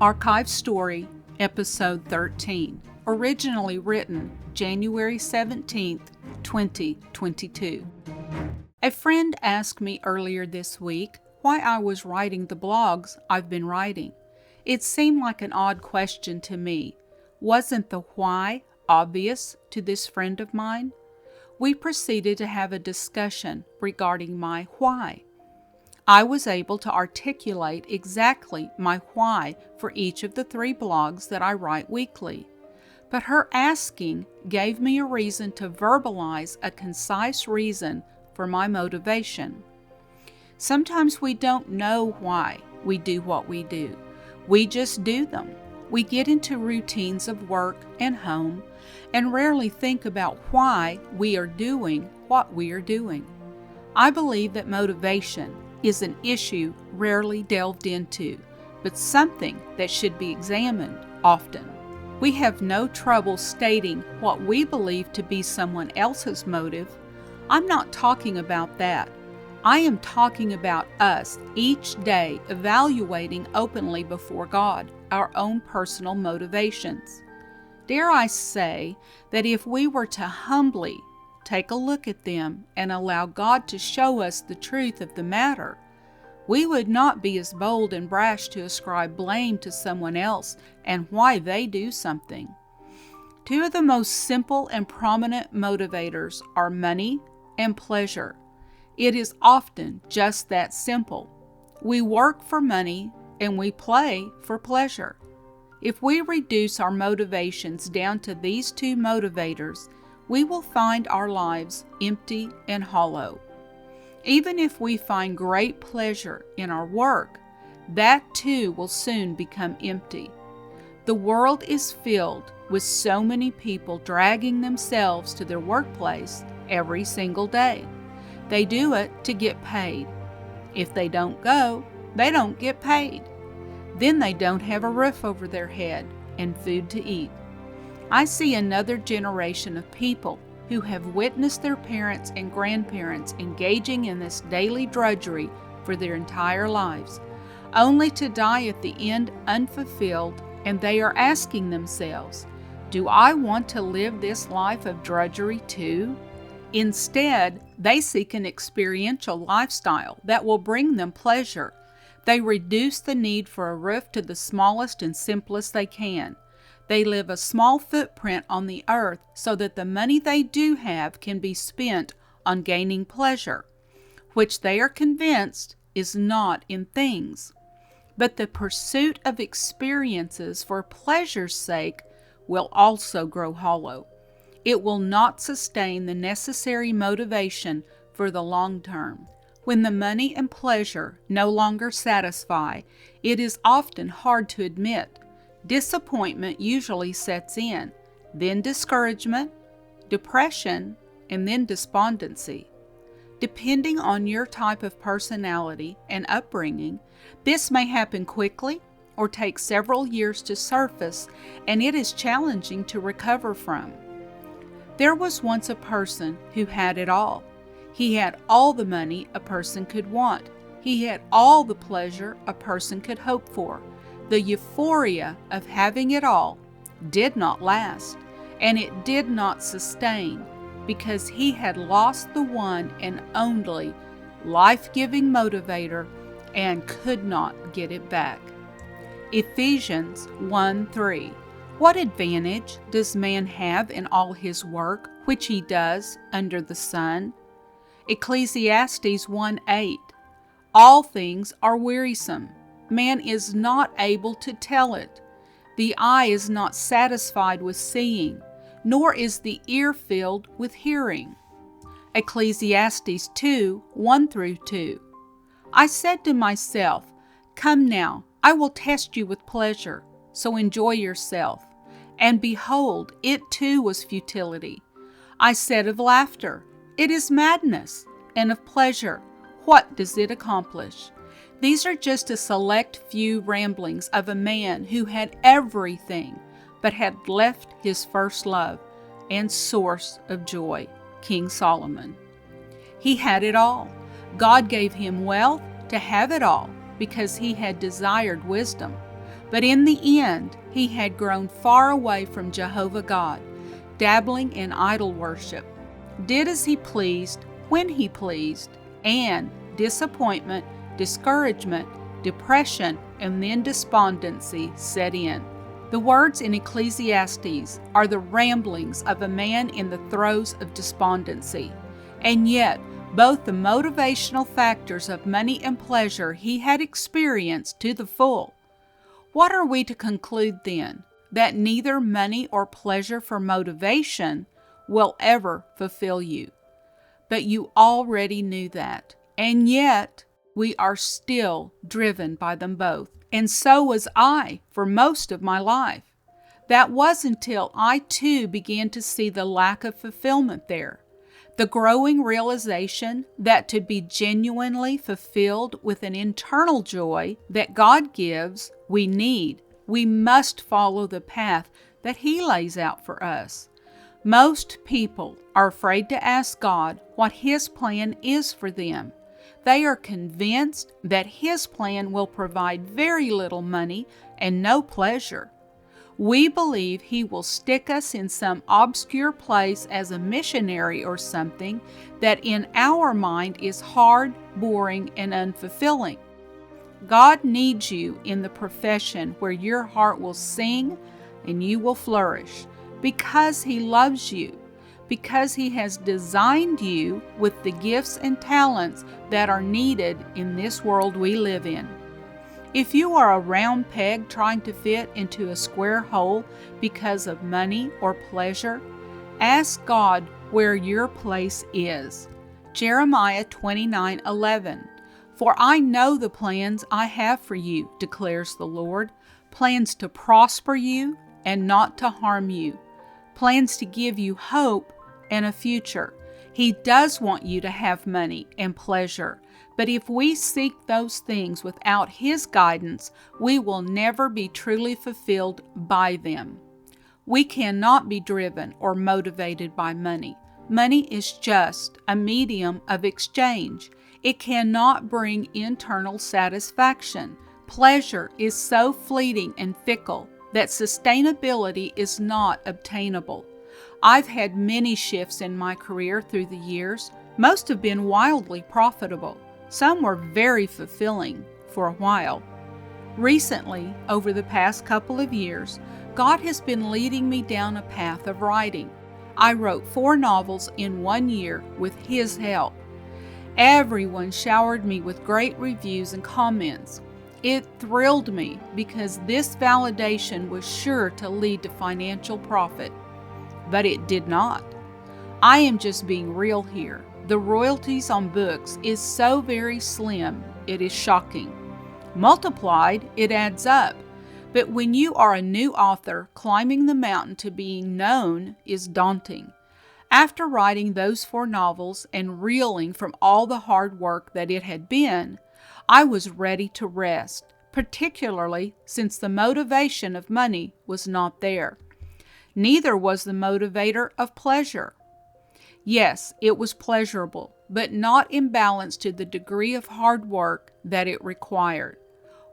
Archive Story, Episode 13, originally written January 17, 2022. A friend asked me earlier this week why I was writing the blogs I've been writing. It seemed like an odd question to me. Wasn't the why obvious to this friend of mine? We proceeded to have a discussion regarding my why. I was able to articulate exactly my why for each of the 3 blogs that I write weekly. But her asking gave me a reason to verbalize a concise reason for my motivation. Sometimes we don't know why we do what we do. We just do them. We get into routines of work and home and rarely think about why we are doing what we are doing. I believe that motivation is an issue rarely delved into, but something that should be examined often. We have no trouble stating what we believe to be someone else's motive. I'm not talking about that. I am talking about us each day evaluating openly before God our own personal motivations. Dare I say that if we were to humbly take a look at them and allow God to show us the truth of the matter, we would not be as bold and brash to ascribe blame to someone else and why they do something. 2 of the most simple and prominent motivators are money and pleasure. It is often just that simple. We work for money and we play for pleasure. If we reduce our motivations down to these 2 motivators, we will find our lives empty and hollow. Even if we find great pleasure in our work, that too will soon become empty. The world is filled with so many people dragging themselves to their workplace every single day. They do it to get paid. If they don't go, they don't get paid. Then they don't have a roof over their head and food to eat. I see another generation of people who have witnessed their parents and grandparents engaging in this daily drudgery for their entire lives, only to die at the end unfulfilled, and they are asking themselves, do I want to live this life of drudgery too? Instead, they seek an experiential lifestyle that will bring them pleasure. They reduce the need for a roof to the smallest and simplest they can. They live a small footprint on the earth so that the money they do have can be spent on gaining pleasure, which they are convinced is not in things. But the pursuit of experiences for pleasure's sake will also grow hollow. It will not sustain the necessary motivation for the long term. When the money and pleasure no longer satisfy, it is often hard to admit. Disappointment usually sets in, then discouragement, depression, and then despondency. Depending on your type of personality and upbringing, this may happen quickly or take several years to surface, and it is challenging to recover from. There was once a person who had it all. He had all the money a person could want. He had all the pleasure a person could hope for. The euphoria of having it all did not last, and it did not sustain, because he had lost the one and only life-giving motivator and could not get it back. Ephesians 1:3. What advantage does man have in all his work which he does under the sun? Ecclesiastes 1:8. All things are wearisome. Man is not able to tell it. The eye is not satisfied with seeing, nor is the ear filled with hearing. Ecclesiastes 2:1-2. I said to myself, come now, I will test you with pleasure, so enjoy yourself. And behold, it too was futility. I said of laughter, it is madness, and of pleasure, what does it accomplish? These are just a select few ramblings of a man who had everything, but had left his first love and source of joy, King Solomon. He had it all. God gave him wealth to have it all because he had desired wisdom. But in the end, he had grown far away from Jehovah God, dabbling in idol worship, did as he pleased, when he pleased, and disappointment, discouragement, depression, and then despondency set in. The words in Ecclesiastes are the ramblings of a man in the throes of despondency, and yet both the motivational factors of money and pleasure he had experienced to the full. What are we to conclude then? That neither money or pleasure for motivation will ever fulfill you. But you already knew that, and yet we are still driven by them both. And so was I for most of my life. That was until I too began to see the lack of fulfillment there. The growing realization that to be genuinely fulfilled with an internal joy that God gives, we must follow the path that He lays out for us. Most people are afraid to ask God what His plan is for them. They are convinced that His plan will provide very little money and no pleasure. We believe He will stick us in some obscure place as a missionary or something that in our mind is hard, boring, and unfulfilling. God needs you in the profession where your heart will sing and you will flourish, because He loves you, because He has designed you with the gifts and talents that are needed in this world we live in. If you are a round peg trying to fit into a square hole because of money or pleasure, ask God where your place is. Jeremiah 29:11. For I know the plans I have for you, declares the Lord, plans to prosper you and not to harm you, plans to give you hope and a future. He does want you to have money and pleasure. But if we seek those things without His guidance, we will never be truly fulfilled by them. We cannot be driven or motivated by money. Money is just a medium of exchange. It cannot bring internal satisfaction. Pleasure is so fleeting and fickle that sustainability is not obtainable. I've had many shifts in my career through the years. Most have been wildly profitable. Some were very fulfilling for a while. Recently, over the past couple of years, God has been leading me down a path of writing. I wrote 4 novels in 1 year with His help. Everyone showered me with great reviews and comments. It thrilled me because this validation was sure to lead to financial profit. But it did not. I am just being real here. The royalties on books is so very slim, it is shocking. Multiplied, it adds up. But when you are a new author, climbing the mountain to being known is daunting. After writing those 4 novels and reeling from all the hard work that it had been, I was ready to rest, particularly since the motivation of money was not there. Neither was the motivator of pleasure. Yes, it was pleasurable, but not in balance to the degree of hard work that it required.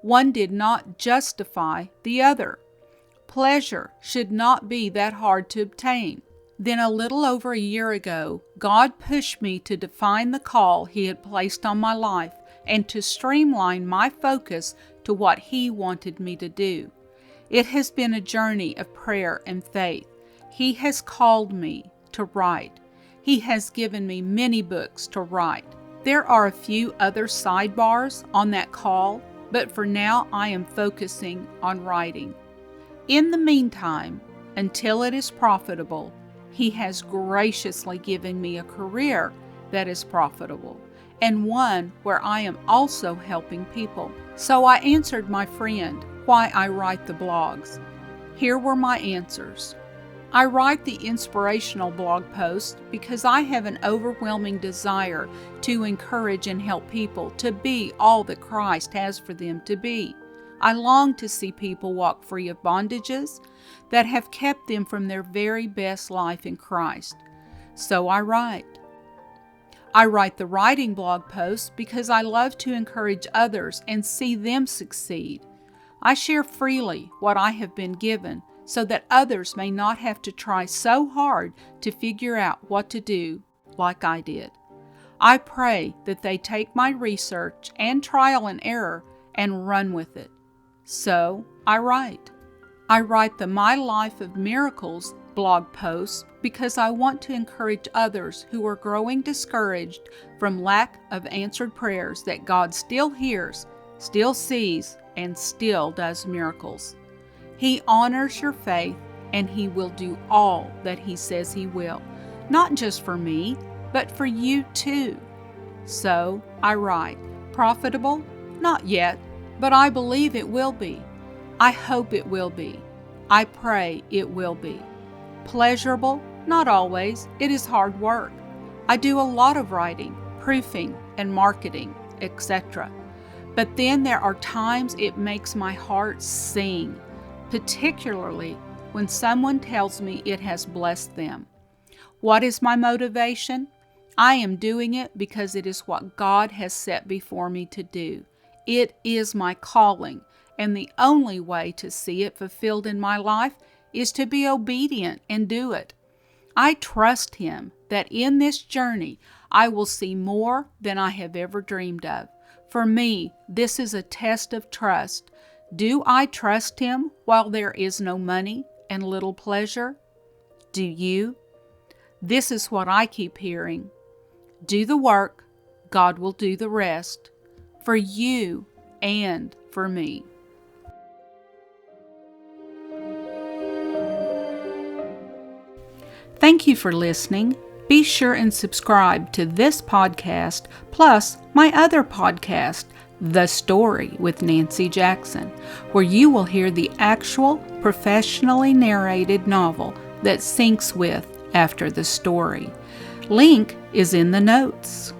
One did not justify the other. Pleasure should not be that hard to obtain. Then a little over a year ago, God pushed me to define the call He had placed on my life and to streamline my focus to what He wanted me to do. It has been a journey of prayer and faith. He has called me to write. He has given me many books to write. There are a few other sidebars on that call, but for now I am focusing on writing. In the meantime, until it is profitable, He has graciously given me a career that is profitable, and one where I am also helping people. So I answered my friend why I write the blogs. Here were my answers. I write the inspirational blog posts because I have an overwhelming desire to encourage and help people to be all that Christ has for them to be. I long to see people walk free of bondages that have kept them from their very best life in Christ. So I write. I write the writing blog posts because I love to encourage others and see them succeed. I share freely what I have been given so that others may not have to try so hard to figure out what to do like I did. I pray that they take my research and trial and error and run with it. So I write. I write the My Life of Miracles blog posts because I want to encourage others who are growing discouraged from lack of answered prayers that God still hears, still sees, and still does miracles. He honors your faith, and He will do all that He says He will, not just for me, but for you too. So I write, profitable? Not yet, but I believe it will be. I hope it will be. I pray it will be. Pleasurable? Not always. It is hard work. I do a lot of writing, proofing, and marketing, etc. But then there are times it makes my heart sing, particularly when someone tells me it has blessed them. What is my motivation? I am doing it because it is what God has set before me to do. It is my calling, and the only way to see it fulfilled in my life is to be obedient and do it. I trust Him that in this journey I will see more than I have ever dreamed of. For me, this is a test of trust. Do I trust Him while there is no money and little pleasure? Do you? This is what I keep hearing. Do the work, God will do the rest, for you and for me. Thank you for listening. Be sure and subscribe to this podcast, plus my other podcast, The Story with Nancy Jackson, where you will hear the actual professionally narrated novel that syncs with after the story. Link is in the notes.